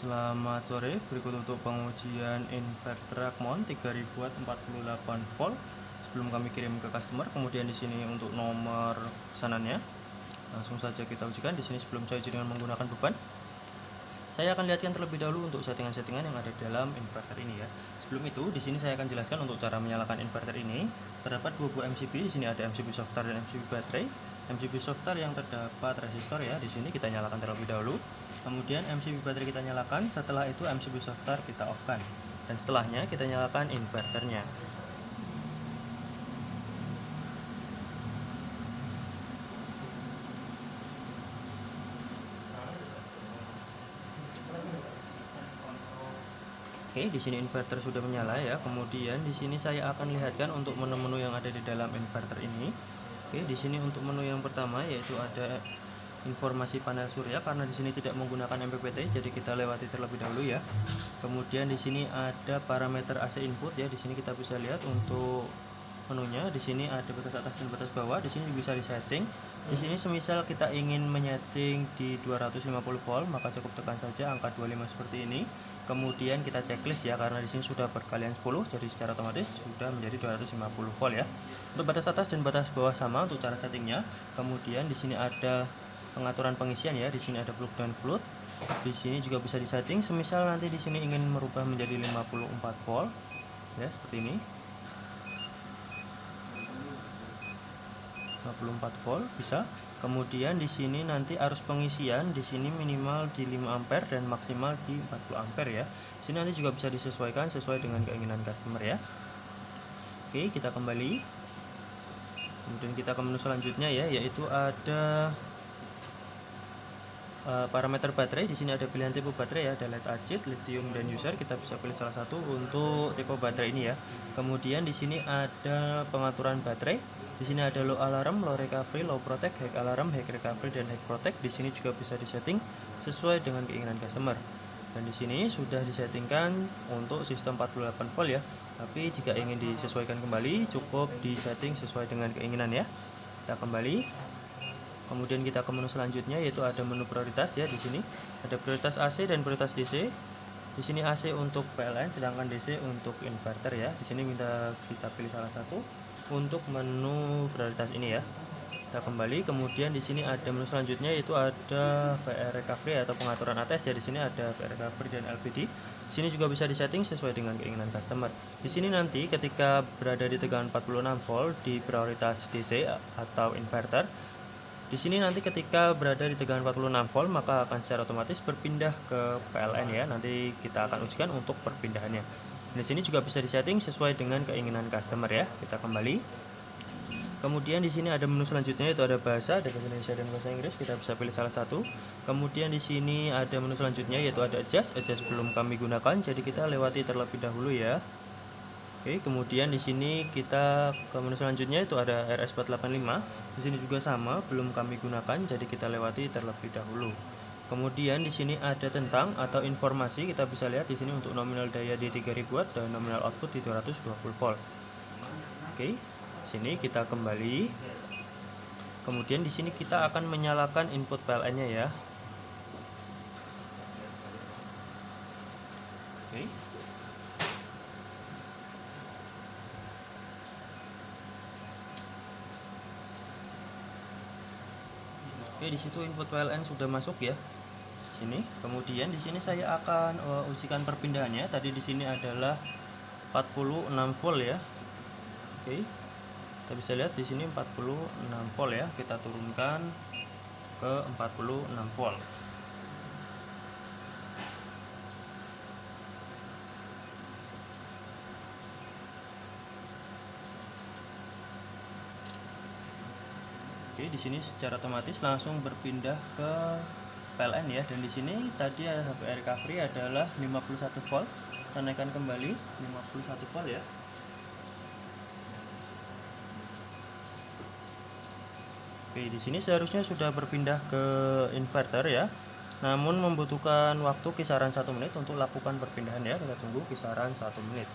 Selamat sore, berikut untuk pengujian inverter Rakmon 3000 watt 48 volt sebelum kami kirim ke customer. Kemudian di sini untuk nomor pesanannya. Langsung saja kita ujikan. Di sini sebelum saya uji dengan menggunakan beban, saya akan lihatkan terlebih dahulu untuk settingan-settingan yang ada dalam inverter ini ya. Sebelum itu, di sini saya akan jelaskan untuk cara menyalakan inverter ini. Terdapat dua buah MCB. Di sini ada MCB softar dan MCB baterai. MCB softar yang terdapat resistor ya. Di sini kita nyalakan terlebih dahulu. Kemudian MCB baterai kita nyalakan. Setelah itu MCB softar kita off-kan. Dan setelahnya kita nyalakan inverternya. Oke, di sini inverter sudah menyala ya. Kemudian di sini saya akan lihatkan untuk menu-menu yang ada di dalam inverter ini. Oke, di sini untuk menu yang pertama yaitu ada informasi panel surya, karena di sini tidak menggunakan MPPT, jadi kita lewati terlebih dahulu ya. Kemudian di sini ada parameter AC input ya. Di sini kita bisa lihat untuk menunya. Di sini ada batas atas dan batas bawah. Di sini bisa disetting. Di sini semisal kita ingin menyeting di 250 volt, maka cukup tekan saja angka 25 seperti ini. Kemudian kita checklist ya, karena di sini sudah berkalian 10, jadi secara otomatis sudah menjadi 250 volt ya. Untuk batas atas dan batas bawah sama untuk cara settingnya. Kemudian di sini ada pengaturan pengisian ya. Di sini ada plug dan float. Di sini juga bisa disetting. Semisal nanti di sini ingin merubah menjadi 54 volt ya, seperti ini. 54 volt bisa. Kemudian di sini nanti arus pengisian di sini minimal di 5 ampere dan maksimal di 40 ampere ya. Di sini nanti juga bisa disesuaikan sesuai dengan keinginan customer ya. Oke, kita kembali. Kemudian kita ke menu selanjutnya ya, yaitu ada parameter baterai. Di sini ada pilihan tipe baterai ya, ada lead acid, lithium dan user. Kita bisa pilih salah satu untuk tipe baterai ini ya. Kemudian di sini ada pengaturan baterai. Di sini ada low alarm, low recovery, low protect, high alarm, high recovery dan high protect. Di sini juga bisa disetting sesuai dengan keinginan customer. Dan di sini sudah disettingkan untuk sistem 48 volt ya. Tapi jika ingin disesuaikan kembali, cukup disetting sesuai dengan keinginan ya. Kita kembali. Kemudian kita ke menu selanjutnya, yaitu ada menu prioritas ya. Di sini ada prioritas AC dan prioritas DC. Di sini AC untuk PLN, sedangkan DC untuk inverter ya. Di sini kita pilih salah satu untuk menu prioritas ini ya. Kita kembali. Kemudian di sini ada menu selanjutnya, yaitu ada VR recovery atau pengaturan ATS ya. Di sini ada VR recovery dan LVD. Di sini juga bisa disetting sesuai dengan keinginan customer. Di sini nanti ketika berada di tegangan 46 volt di prioritas DC atau inverter, di sini nanti ketika berada di tegangan 46 volt, maka akan secara otomatis berpindah ke PLN ya. Nanti kita akan ujikan untuk perpindahannya. Di sini juga bisa disetting sesuai dengan keinginan customer ya. Kita kembali. Kemudian di sini ada menu selanjutnya, yaitu ada bahasa Indonesia dan bahasa Inggris. Kita bisa pilih salah satu. Kemudian di sini ada menu selanjutnya, yaitu ada adjust belum kami gunakan, jadi kita lewati terlebih dahulu ya. Oke, kemudian di sini kita ke menu selanjutnya, itu ada RS485. Di sini juga sama, belum kami gunakan, jadi kita lewati terlebih dahulu. Kemudian di sini ada tentang atau informasi. Kita bisa lihat di sini untuk nominal daya di 3000 watt dan nominal output di 220 volt. Oke, sini kita kembali. Kemudian di sini kita akan menyalakan input PLN-nya ya. Oke. Oke, di situ input PLN sudah masuk ya. Sini. Kemudian di sini saya akan ujikan perpindahannya. Tadi di sini adalah 46 volt ya. Oke. Kita bisa lihat di sini 46 volt ya. Kita turunkan ke 46 volt. Oke, di sini secara otomatis langsung berpindah ke PLN ya. Dan di sini tadi HPR recovery adalah 51 volt. Kita naikkan kembali 51 volt ya. Oke, di sini seharusnya sudah berpindah ke inverter ya. Namun membutuhkan waktu kisaran 1 menit untuk lakukan perpindahan ya. Kita tunggu kisaran 1 menit.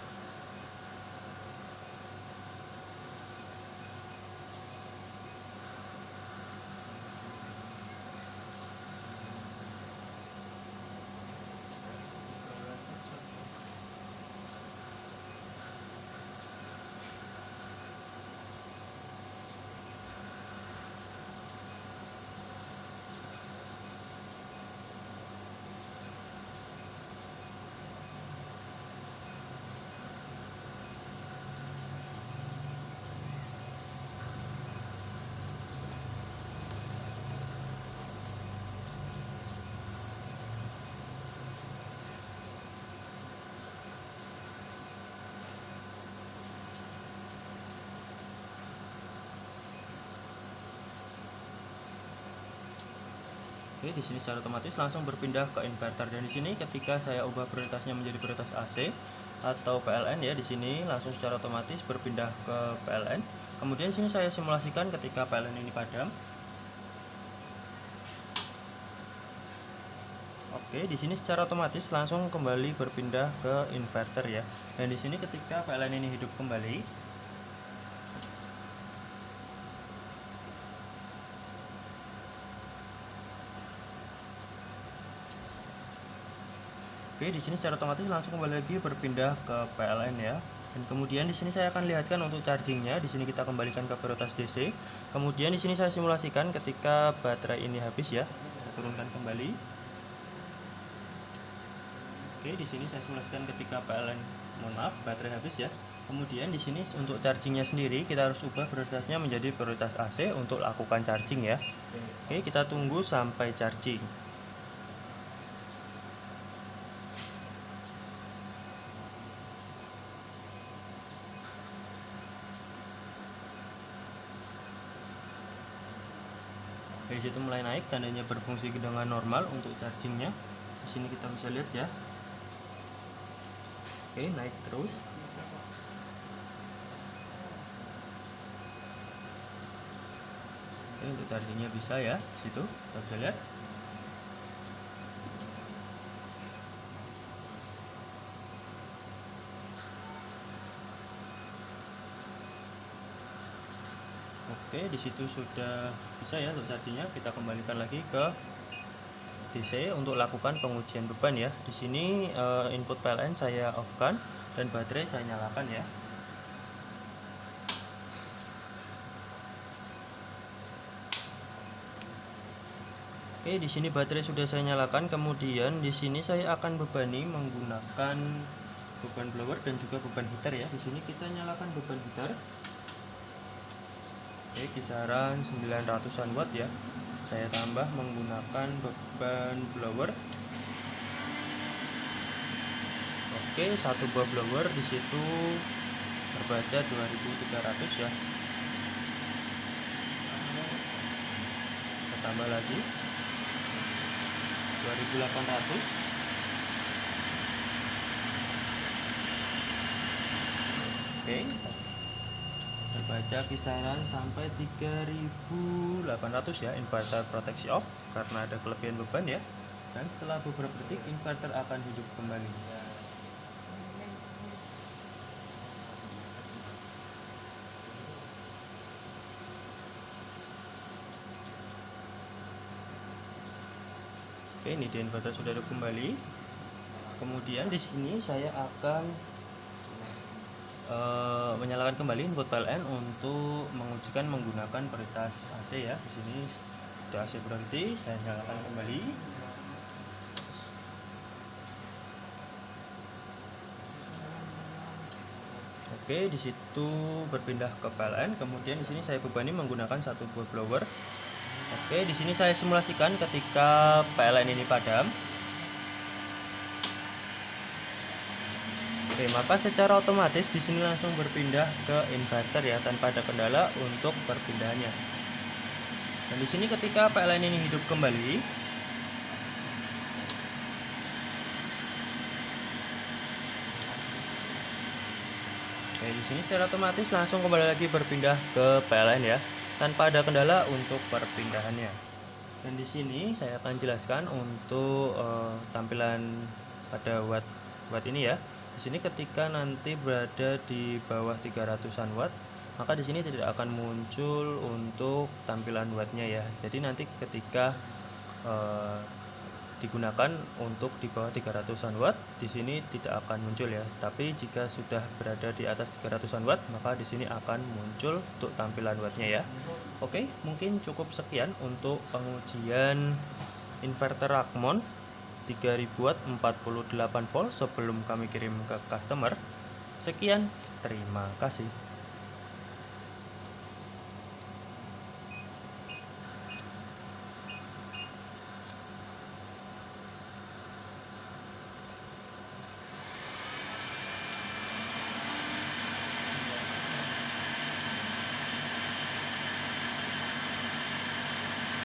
Oke, di sini secara otomatis langsung berpindah ke inverter, dan di sini ketika saya ubah prioritasnya menjadi prioritas AC atau PLN ya, di sini langsung secara otomatis berpindah ke PLN. Kemudian di sini saya simulasikan ketika PLN ini padam. Oke, di sini secara otomatis langsung kembali berpindah ke inverter ya. Dan di sini ketika PLN ini hidup kembali, oke, di sini secara otomatis langsung kembali lagi berpindah ke PLN ya. Dan kemudian di sini saya akan lihatkan untuk chargingnya. Di sini kita kembalikan ke prioritas DC. Kemudian di sini saya simulasikan ketika baterai ini habis ya. Saya turunkan kembali. Oke, di sini saya simulasikan ketika PLN, mohon maaf, baterai habis ya. Kemudian di sini untuk chargingnya sendiri kita harus ubah prioritasnya menjadi prioritas AC untuk lakukan charging ya. Oke, kita tunggu sampai charging. Dari situ mulai naik, tandanya berfungsi dengan normal untuk chargingnya. Di sini kita bisa lihat ya. Oke, naik terus. Oke, untuk chargingnya bisa ya, di situ kita bisa lihat. Oke, di situ sudah bisa ya untuk chargingnya. Kita kembalikan lagi ke DC untuk lakukan pengujian beban ya. Di sini input PLN saya off-kan dan baterai saya nyalakan ya. Oke, di sini baterai sudah saya nyalakan. Kemudian di sini saya akan bebani menggunakan beban blower dan juga beban heater ya. Di sini kita nyalakan beban heater. Oke, kisaran 900-an watt ya. Saya tambah menggunakan beban blower. Oke, satu buah blower di situ terbaca 2300 ya. Kita tambah lagi 2800. Oke, terbaca kisaran sampai 3800 ya. Inverter proteksi off karena ada kelebihan beban ya. Dan setelah beberapa detik inverter akan hidup kembali. Oke, ini di inverter sudah hidup kembali. Kemudian di sini saya akan menyalakan kembali input PLN untuk mengujikan menggunakan prioritas AC ya. Di sini sudah AC berhenti, saya nyalakan kembali. Oke, di situ berpindah ke PLN. Kemudian di sini saya bebani menggunakan satu buah blower. Oke, di sini saya simulasikan ketika PLN ini padam. Oke, maka secara otomatis di sini langsung berpindah ke inverter ya, tanpa ada kendala untuk perpindahannya. Dan di sini ketika PLN ini hidup kembali, oke, di sini secara otomatis langsung kembali lagi berpindah ke PLN ya, tanpa ada kendala untuk perpindahannya. Dan di sini saya akan jelaskan untuk tampilan pada watt ini ya. Di sini ketika nanti berada di bawah 300-an watt, maka di sini tidak akan muncul untuk tampilan wattnya ya. Jadi nanti ketika digunakan untuk di bawah 300-an watt, di sini tidak akan muncul ya. Tapi jika sudah berada di atas 300-an watt, maka di sini akan muncul untuk tampilan wattnya ya. Oke, mungkin cukup sekian untuk pengujian inverter Rakmon 3000 watt 48 volt sebelum kami kirim ke customer. Sekian, terima kasih.